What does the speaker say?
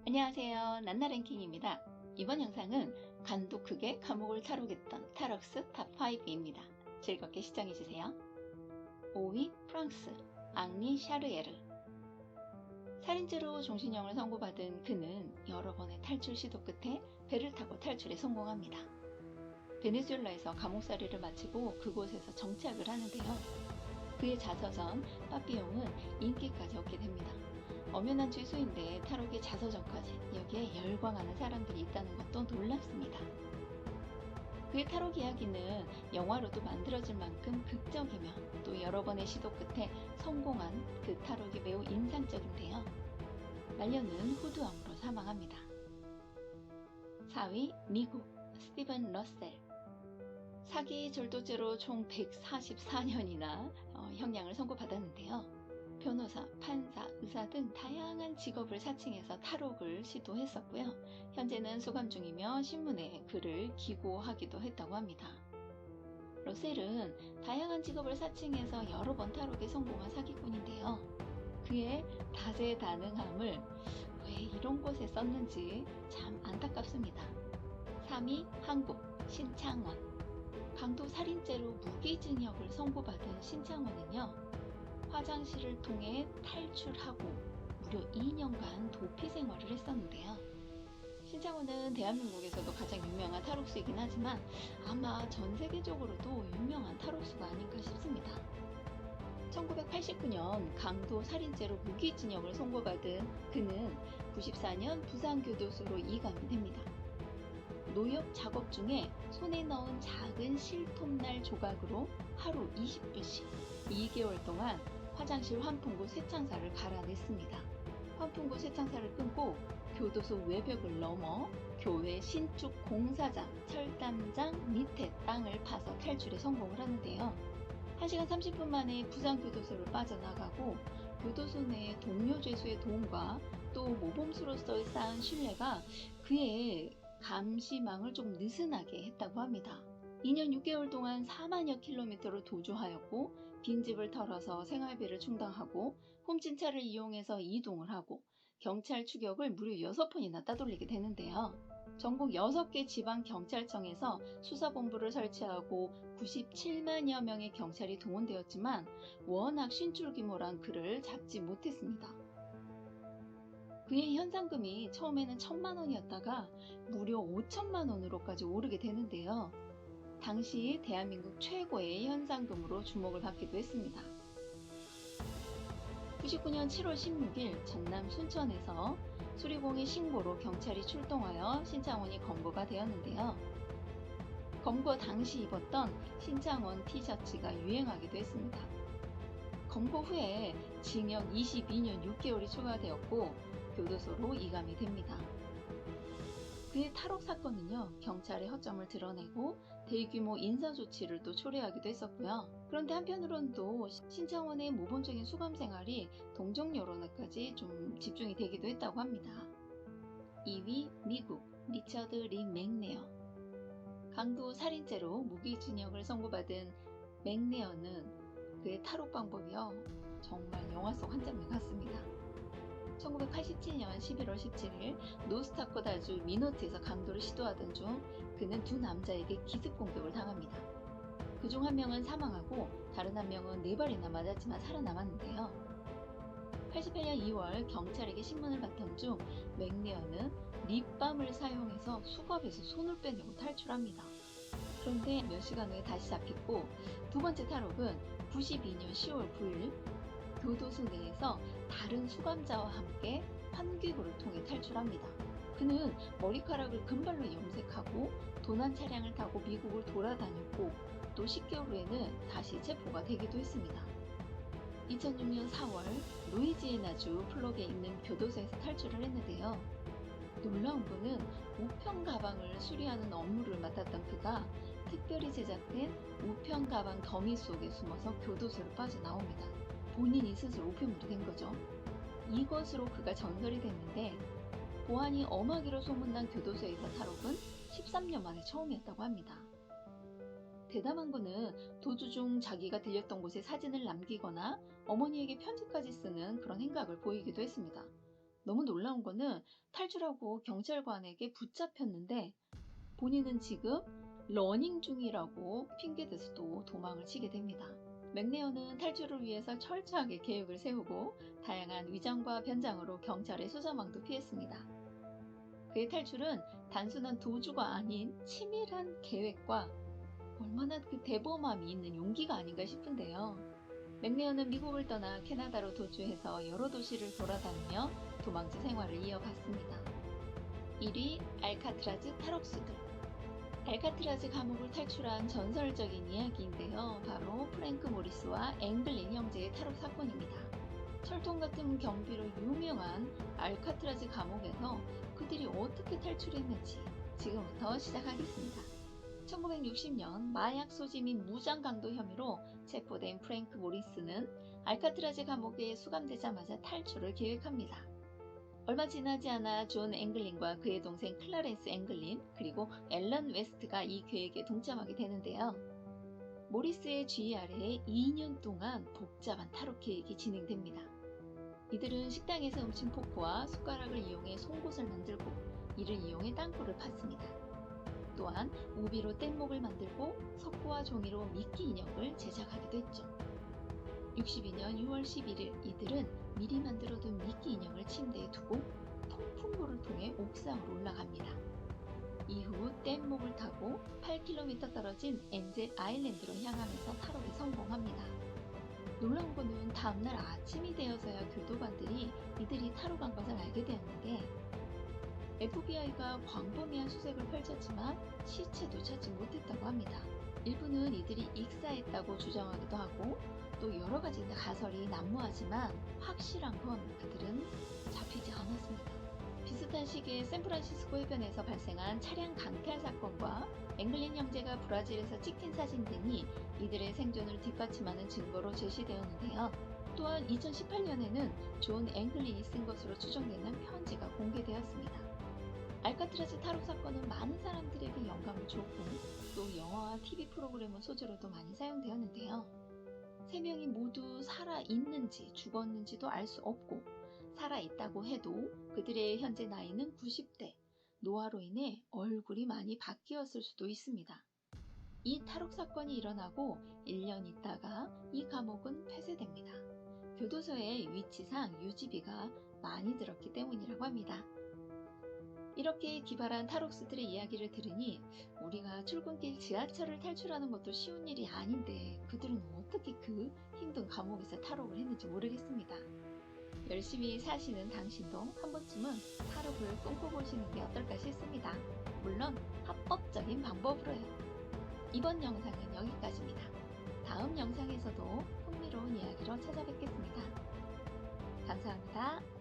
안녕하세요. 난나랭킹입니다. 이번 영상은 간도 크게 감옥을 탈옥했던 탈옥스 탑5입니다. 즐겁게 시청해주세요. 5위 프랑스 앙리 샤르에르. 살인죄로 종신형을 선고받은 그는 여러 번의 탈출 시도 끝에 배를 타고 탈출에 성공합니다. 베네수엘라에서 감옥살이를 마치고 그곳에서 정착을 하는데요. 그의 자서전 빠삐용은 인기까지 얻게 됩니다. 엄연한 죄수인데 탈옥의 자서전까지, 여기에 열광하는 사람들이 있다는 것도 놀랍습니다. 그의 탈옥 이야기는 영화로도 만들어질 만큼 극적이며 또 여러 번의 시도 끝에 성공한 그 탈옥이 매우 인상적인데요. 말년은 후두암으로 사망합니다. 4위 미국 스티븐 러셀. 사기 절도죄로 총 144년이나 형량을 선고받았는데요. 변호사, 판사, 의사 등 다양한 직업을 사칭해서 탈옥을 시도했었고요. 현재는 수감 중이며 신문에 글을 기고하기도 했다고 합니다. 러셀은 다양한 직업을 사칭해서 여러 번 탈옥에 성공한 사기꾼인데요. 그의 다재다능함을 왜 이런 곳에 썼는지 참 안타깝습니다. 3위 한국 신창원. 강도 살인죄로 무기징역을 선고받은 신창원은요, 화장실을 통해 탈출하고 무려 2년간 도피 생활을 했었는데요. 신창원은 대한민국에서도 가장 유명한 탈옥수이긴 하지만 아마 전 세계적으로도 유명한 탈옥수가 아닌가 싶습니다. 1989년 강도 살인죄로 무기징역을 선고받은 그는 94년 부산교도소로 이감이 됩니다. 노역 작업 중에 손에 넣은 작은 실톱날 조각으로 하루 20분씩 2개월 동안 화장실 환풍구 쇠창살을 갈아냈습니다. 환풍구 쇠창살을 끊고 교도소 외벽을 넘어 교회 신축 공사장 철담장 밑에 땅을 파서 탈출에 성공을 하는데요. 1시간 30분 만에 부산교도소를 빠져나가고 교도소 내 동료 죄수의 도움과 또 모범수로서의 쌓은 신뢰가 그의 감시망을 좀 느슨하게 했다고 합니다. 2년 6개월 동안 4만여 킬로미터를 도주하였고 빈집을 털어서 생활비를 충당하고 훔친 차를 이용해서 이동을 하고 경찰 추격을 무려 6번이나 따돌리게 되는데요. 전국 6개 지방경찰청에서 수사본부를 설치하고 97만여 명의 경찰이 동원되었지만 워낙 신출귀몰한 그를 잡지 못했습니다. 그의 현상금이 처음에는 1,000만 원이었다가 무려 5천만 원으로까지 오르게 되는데요. 당시 대한민국 최고의 현상금으로 주목을 받기도 했습니다. 99년 7월 16일 전남 순천에서 수리공의 신고로 경찰이 출동하여 신창원이 검거가 되었는데요. 검거 당시 입었던 신창원 티셔츠가 유행하기도 했습니다. 검거 후에 징역 22년 6개월이 추가되었고 교도소로 이감이 됩니다. 그의 탈옥 사건은요, 경찰의 허점을 드러내고 대규모 인사조치를 또 초래하기도 했었고요. 그런데 한편으로는 또 신창원의 모범적인 수감 생활이 동정 여론에까지 좀 집중이 되기도 했다고 합니다. 2위 미국 리처드 린 맥네어. 강도 살인죄로 무기징역을 선고받은 맥네어는 그의 탈옥 방법이요, 정말 영화 속 한 장면 같습니다. 1987년 11월 17일 노스타코다주 미너트에서 강도를 시도하던 중 그는 두 남자에게 기습 공격을 당합니다. 그중 한 명은 사망하고 다른 한 명은 4발이나 맞았지만 살아남았는데요. 88년 2월 경찰에게 신문을 받던 중 맥네어는 립밤을 사용해서 수갑에서 손을 빼내고 탈출합니다. 그런데 몇 시간 후에 다시 잡혔고 두 번째 탈옥은 92년 10월 9일 교도소 내에서 다른 수감자와 함께 환기구를 통해 탈출합니다. 그는 머리카락을 금발로 염색하고 도난 차량을 타고 미국을 돌아다녔고 또 10개월 후에는 다시 체포가 되기도 했습니다. 2006년 4월 루이지애나주 플럭에 있는 교도소에서 탈출을 했는데요. 놀라운 거는 우편 가방을 수리하는 업무를 맡았던 그가 특별히 제작된 우편 가방 더미 속에 숨어서 교도소를 빠져나옵니다. 본인이 스스로 우편물이 된 거죠. 이것으로 그가 전설이 됐는데 보안이 엄하기로 소문난 교도소에서 탈옥은 13년 만에 처음이었다고 합니다. 대담한 거는 도주 중 자기가 들렸던 곳에 사진을 남기거나 어머니에게 편지까지 쓰는 그런 행각을 보이기도 했습니다. 너무 놀라운 거는 탈출하고 경찰관에게 붙잡혔는데 본인은 지금 러닝 중이라고 핑계대서도 도망을 치게 됩니다. 맥레어는 탈출을 위해서 철저하게 계획을 세우고 다양한 위장과 변장으로 경찰의 수사망도 피했습니다. 그의 탈출은 단순한 도주가 아닌 치밀한 계획과 얼마나 그 대범함이 있는 용기가 아닌가 싶은데요. 맥레어는 미국을 떠나 캐나다로 도주해서 여러 도시를 돌아다니며 도망치 생활을 이어갔습니다. 1위 알카트라즈 탈옥수들. 알카트라즈 감옥을 탈출한 전설적인 이야기인데요. 바로 프랭크 모리스와 앵글린 형제의 탈옥 사건입니다. 철통 같은 경비로 유명한 알카트라즈 감옥에서 그들이 어떻게 탈출했는지 지금부터 시작하겠습니다. 1960년 마약 소지 및 무장 강도 혐의로 체포된 프랭크 모리스는 알카트라즈 감옥에 수감되자마자 탈출을 계획합니다. 얼마 지나지 않아 존 앵글린과 그의 동생 클라렌스 앵글린 그리고 앨런 웨스트가 이 계획에 동참하게 되는데요. 모리스의 지휘 아래에 2년 동안 복잡한 탈옥 계획이 진행됩니다. 이들은 식당에서 훔친 포크와 숟가락을 이용해 송곳을 만들고 이를 이용해 땅굴을 팠습니다. 또한 우비로 뗏목을 만들고 석고와 종이로 미끼 인형을 제작하기도 했죠. 62년 6월 11일 이들은 미리 만들어둔 미끼 인형을 침대에 두고 통풍로를 통해 옥상으로 올라갑니다. 이후 뗏목을 타고 8km 떨어진 엔젤 아일랜드로 향하면서 탈옥에 성공합니다. 놀라운 거는 다음날 아침이 되어서야 교도관들이 이들이 탈옥한 것을 알게 되었는데 FBI가 광범위한 수색을 펼쳤지만 시체도 찾지 못했다고 합니다. 일부는 이들이 익사했다고 주장하기도 하고 또 여러 가지 가설이 난무하지만 확실한 건 그들은 잡히지 않았습니다. 비슷한 시기에 샌프란시스코 해변에서 발생한 차량 강탈 사건과 앵글린 형제가 브라질에서 찍힌 사진 등이 이들의 생존을 뒷받침하는 증거로 제시되었는데요. 또한 2018년에는 존 앵글린이 쓴 것으로 추정되는 편지가 공개되었습니다. 알카트라즈 탈옥 사건은 많은 사람들에게 영감을 줬고 또 영화와 TV 프로그램 소재로도 많이 사용되었는데요. 세 명이 모두 살아있는지 죽었는지도 알 수 없고 살아있다고 해도 그들의 현재 나이는 90대, 노화로 인해 얼굴이 많이 바뀌었을 수도 있습니다. 이 탈옥 사건이 일어나고 1년 있다가 이 감옥은 폐쇄됩니다. 교도소의 위치상 유지비가 많이 들었기 때문이라고 합니다. 이렇게 기발한 탈옥수들의 이야기를 들으니 우리가 출근길 지하철을 탈출하는 것도 쉬운 일이 아닌데 그들은 어떻게 그 힘든 감옥에서 탈옥을 했는지 모르겠습니다. 열심히 사시는 당신도 한 번쯤은 탈옥을 꿈꿔보시는 게 어떨까 싶습니다. 물론 합법적인 방법으로요. 이번 영상은 여기까지입니다. 다음 영상에서도 흥미로운 이야기로 찾아뵙겠습니다. 감사합니다.